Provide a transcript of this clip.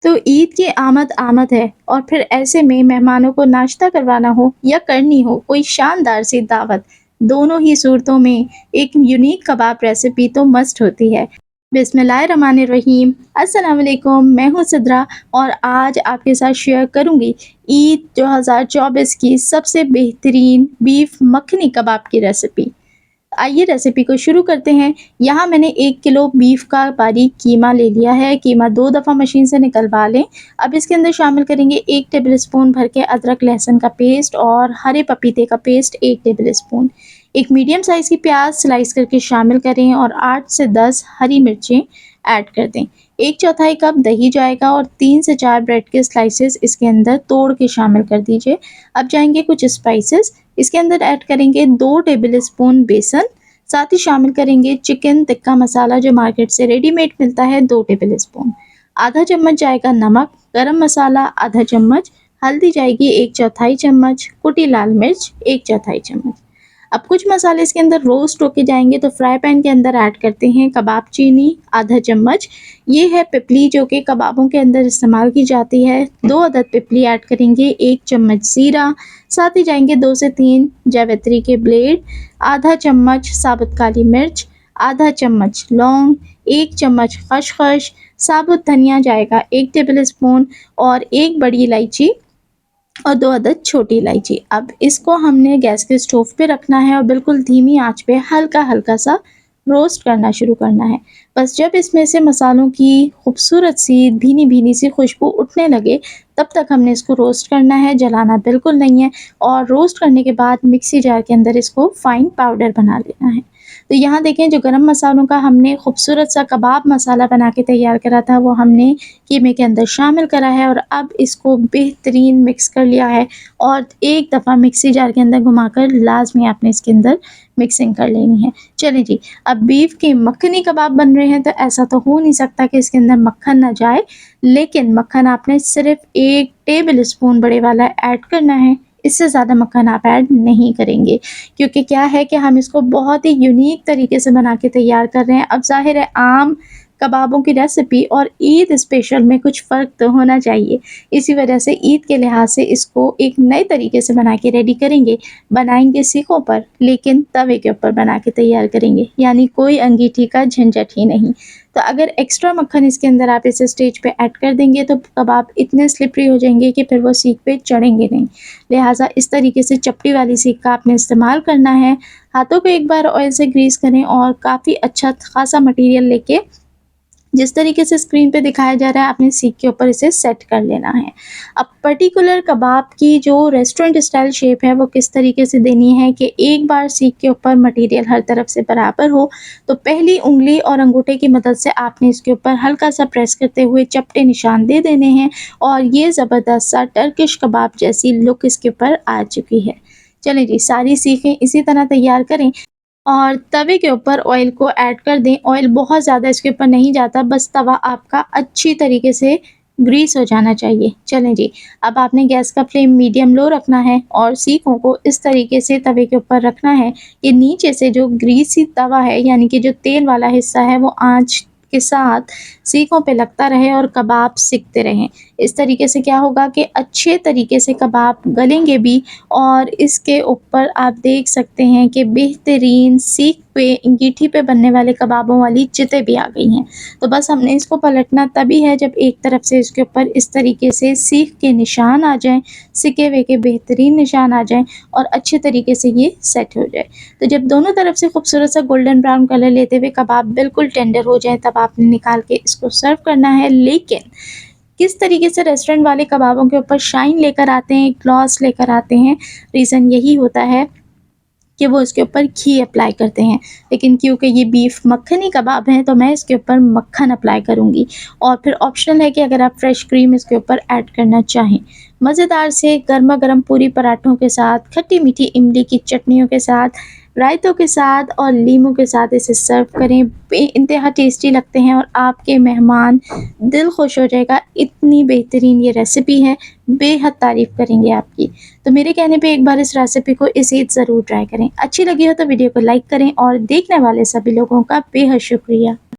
तो ईद की आमद आमद है और फिर ऐसे में मेहमानों को नाश्ता करवाना हो या करनी हो कोई शानदार सी दावत, दोनों ही सूरतों में एक यूनिक कबाब रेसिपी तो मस्ट होती है। बिस्मिल्लाहिर्रहमानिर्रहीम, अस्सलाम वालेकुम, मैं हूँ सिद्रा और आज आपके साथ शेयर करूँगी ईद 2024 की सबसे बेहतरीन बीफ मखनी कबाब की रेसिपी। आइए रेसिपी को शुरू करते हैं। यहाँ मैंने 1 किलो बीफ का बारीक कीमा ले लिया है। कीमा 2 दफ़ा मशीन से निकलवा लें। अब इसके अंदर शामिल करेंगे 1 टेबलस्पून भर के अदरक लहसुन का पेस्ट और हरे पपीते का पेस्ट 1 टेबलस्पून। एक मीडियम साइज़ की प्याज स्लाइस करके शामिल करें और 8 से 10 हरी मिर्चें ऐड कर दें। 1/4 कप दही जाएगा और 3 से 4 ब्रेड के स्लाइसेस इसके अंदर तोड़ के शामिल कर दीजिए। अब जाएंगे कुछ स्पाइसेस, इसके अंदर ऐड करेंगे 2 टेबलस्पून बेसन, साथ ही शामिल करेंगे चिकन टिक्का मसाला जो मार्केट से रेडीमेड मिलता है 2 टेबलस्पून। आधा चम्मच जाएगा नमक, गरम मसाला आधा चम्मच, हल्दी जाएगी 1/4 चम्मच, कुटी लाल मिर्च 1/4 चम्मच। अब कुछ मसाले इसके अंदर रोस्ट होके जाएंगे तो फ्राई पैन के अंदर ऐड करते हैं कबाब चीनी आधा चम्मच। ये है पिपली जो कि कबाबों के अंदर इस्तेमाल की जाती है। 2 अदद पिपली ऐड करेंगे, 1 चम्मच ज़ीरा, साथ ही जाएंगे 2 से 3 जावित्री के ब्लेड, आधा चम्मच साबुत काली मिर्च, आधा चम्मच लौंग, 1 चम्मच खसखस, साबुत धनिया जाएगा 1 टेबलस्पून और 1 बड़ी इलायची और 2 अदद छोटी इलायची। अब इसको हमने गैस के स्टोव पे रखना है और बिल्कुल धीमी आंच पे हल्का हल्का सा रोस्ट करना शुरू करना है। बस जब इसमें से मसालों की खूबसूरत सी भीनी भीनी सी खुशबू उठने लगे तब तक हमने इसको रोस्ट करना है, जलाना बिल्कुल नहीं है। और रोस्ट करने के बाद मिक्सी जार के अंदर इसको फाइन पाउडर बना लेना है। तो यहाँ देखें जो गरम मसालों का हमने खूबसूरत सा कबाब मसाला बना के तैयार करा था वो हमने कीमे के अंदर शामिल करा है और अब इसको बेहतरीन मिक्स कर लिया है। और एक दफ़ा मिक्सी जार के अंदर घुमाकर लाजमी आपने इसके अंदर मिक्सिंग कर लेनी है। चलिए जी, अब बीफ के मखनी कबाब बन रहे हैं तो ऐसा तो हो नहीं सकता कि इसके अंदर मक्खन ना जाए, लेकिन मक्खन आपने सिर्फ 1 टेबल स्पून बड़े वाला ऐड करना है। इससे ज़्यादा मक्खन आप ऐड नहीं करेंगे क्योंकि क्या है कि हम इसको बहुत ही यूनिक तरीके से बना के तैयार कर रहे हैं। अब ज़ाहिर है आम कबाबों की रेसिपी और ईद स्पेशल में कुछ फ़र्क तो होना चाहिए। इसी वजह से ईद के लिहाज से इसको एक नए तरीके से बना के रेडी करेंगे। बनाएंगे सीखों पर, लेकिन तवे के ऊपर बना के तैयार करेंगे, यानी कोई अंगीठी का झंझट ही नहीं। तो अगर एक्स्ट्रा मक्खन इसके अंदर आप इस स्टेज पे ऐड कर देंगे तो कबाब इतने स्लिपरी हो जाएंगे कि फिर वो सीख पे चढ़ेंगे नहीं। लिहाजा इस तरीके से चपटी वाली सीख का आपने इस्तेमाल करना है। हाथों को एक बार ऑयल से ग्रीस करें और काफ़ी अच्छा खासा मटेरियल लेके जिस तरीके से स्क्रीन पे दिखाया जा रहा है आपने सीख के ऊपर इसे सेट कर लेना है। अब पर्टिकुलर कबाब की जो रेस्टोरेंट स्टाइल शेप है वो किस तरीके से देनी है कि एक बार सीख के ऊपर मटेरियल हर तरफ से बराबर हो। तो पहली उंगली और अंगूठे की मदद से आपने इसके ऊपर हल्का सा प्रेस करते हुए चपटे निशान दे देने हैं और ये ज़बरदस्त सा टर्किश कबाब जैसी लुक इसके ऊपर आ चुकी है। चलें जी, सारी सीखें इसी तरह तैयार करें और तवे के ऊपर ऑयल को ऐड कर दें। ऑयल बहुत ज़्यादा इसके ऊपर नहीं जाता, बस तवा आपका अच्छी तरीके से ग्रीस हो जाना चाहिए। चलें जी, अब आपने गैस का फ्लेम मीडियम लो रखना है और सीखों को इस तरीके से तवे के ऊपर रखना है कि नीचे से जो ग्रीसी तवा है यानी कि जो तेल वाला हिस्सा है वो आँच के साथ सीखों पे लगता रहे और कबाब सिकते रहें। इस तरीके से क्या होगा कि अच्छे तरीके से कबाब गलेंगे भी और इसके ऊपर आप देख सकते हैं कि बेहतरीन सीख पे अंगीठी पे बनने वाले कबाबों वाली चितें भी आ गई हैं। तो बस हमने इसको पलटना तभी है जब एक तरफ से इसके ऊपर इस तरीके से सीख के निशान आ जाएं, सिके हुए के बेहतरीन निशान आ जाएं और अच्छे तरीके से ये सेट हो जाए। तो जब दोनों तरफ से खूबसूरत सा गोल्डन ब्राउन कलर लेते हुए कबाब बिल्कुल टेंडर हो जाए तब आपने निकाल के इसको सर्व करना है। लेकिन किस तरीके से रेस्टोरेंट वाले कबाबों के ऊपर शाइन लेकर आते हैं, ग्लॉस लेकर आते हैं, रीज़न यही होता है कि वो इसके ऊपर घी अप्लाई करते हैं। लेकिन क्योंकि ये बीफ मक्खनी कबाब हैं तो मैं इसके ऊपर मक्खन अप्लाई करूँगी और फिर ऑप्शनल है कि अगर आप फ्रेश क्रीम इसके ऊपर ऐड करना चाहें। मज़ेदार से गर्मा गर्म पूरी पराठों के साथ, खट्टी मीठी इमली की चटनियों के साथ, रायतों के साथ और लीमू के साथ इसे सर्व करें। बेइंतहा टेस्टी लगते हैं और आपके मेहमान दिल खुश हो जाएगा। इतनी बेहतरीन ये रेसिपी है, बेहद तारीफ़ करेंगे आपकी। तो मेरे कहने पे एक बार इस रेसिपी को इस ईद ज़रूर ट्राई करें। अच्छी लगी हो तो वीडियो को लाइक करें और देखने वाले सभी लोगों का बेहद शुक्रिया।